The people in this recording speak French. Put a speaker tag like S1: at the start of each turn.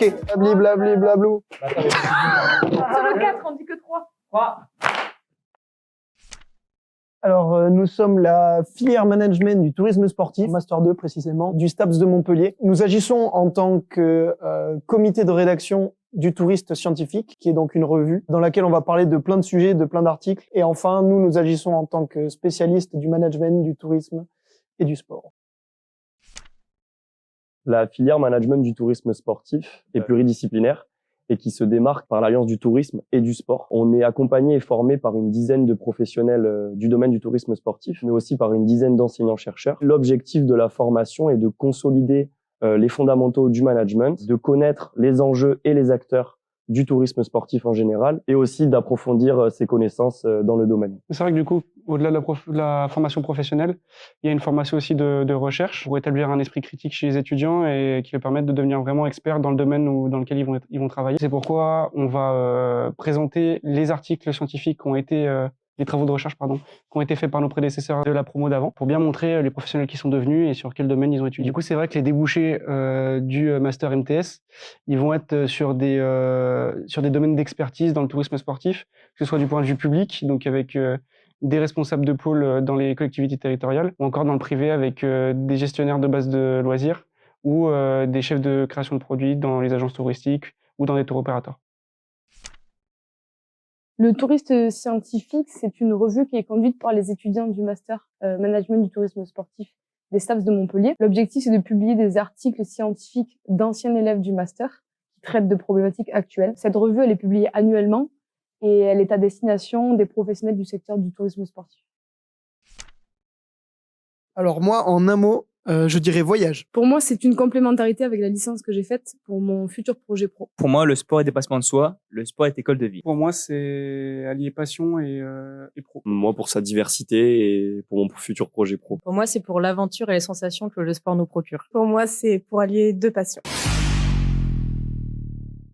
S1: Ok, blabli, blabli, blablou.
S2: Sur le
S3: 4, on dit que 3.
S2: 3.
S1: Alors, nous sommes la filière management du tourisme sportif, Master 2 précisément, du STAPS de Montpellier. Nous agissons en tant que comité de rédaction du Touriste Scientifique, qui est donc une revue dans laquelle on va parler de plein de sujets, de plein d'articles. Et enfin, nous agissons en tant que spécialistes du management, du tourisme et du sport.
S4: La filière management du tourisme sportif est pluridisciplinaire et qui se démarque par l'alliance du tourisme et du sport. On est accompagné et formé par une dizaine de professionnels du domaine du tourisme sportif, mais aussi par une dizaine d'enseignants-chercheurs. L'objectif de la formation est de consolider les fondamentaux du management, de connaître les enjeux et les acteurs du tourisme sportif en général, et aussi d'approfondir ses connaissances dans le domaine.
S5: C'est vrai que du coup, au-delà de la formation professionnelle, il y a une formation aussi de recherche pour établir un esprit critique chez les étudiants et qui leur permettre de devenir vraiment experts dans le domaine dans lequel ils vont travailler. C'est pourquoi on va présenter les articles scientifiques qui ont été les travaux de recherche, qui ont été faits par nos prédécesseurs de la promo d'avant, pour bien montrer les professionnels qui sont devenus et sur quel domaine ils ont étudié. Du coup, c'est vrai que les débouchés du master MTS, ils vont être sur des domaines d'expertise dans le tourisme sportif, que ce soit du point de vue public, donc avec des responsables de pôle dans les collectivités territoriales, ou encore dans le privé avec des gestionnaires de bases de loisirs ou des chefs de création de produits dans les agences touristiques ou dans des tour opérateurs.
S3: Le Touriste Scientifique, c'est une revue qui est conduite par les étudiants du Master Management du tourisme sportif des STAPS de Montpellier. L'objectif, c'est de publier des articles scientifiques d'anciens élèves du Master qui traitent de problématiques actuelles. Cette revue, elle est publiée annuellement et elle est à destination des professionnels du secteur du tourisme sportif.
S1: Alors moi, en un mot, je dirais voyage.
S3: Pour moi, c'est une complémentarité avec la licence que j'ai faite pour mon futur projet pro.
S6: Pour moi, le sport est dépassement de soi, le sport est école de vie.
S5: Pour moi, c'est allier passion et pro.
S4: Moi, pour sa diversité et pour mon futur projet pro.
S2: Pour moi, c'est pour l'aventure et les sensations que le sport nous procure.
S7: Pour moi, c'est pour allier deux passions.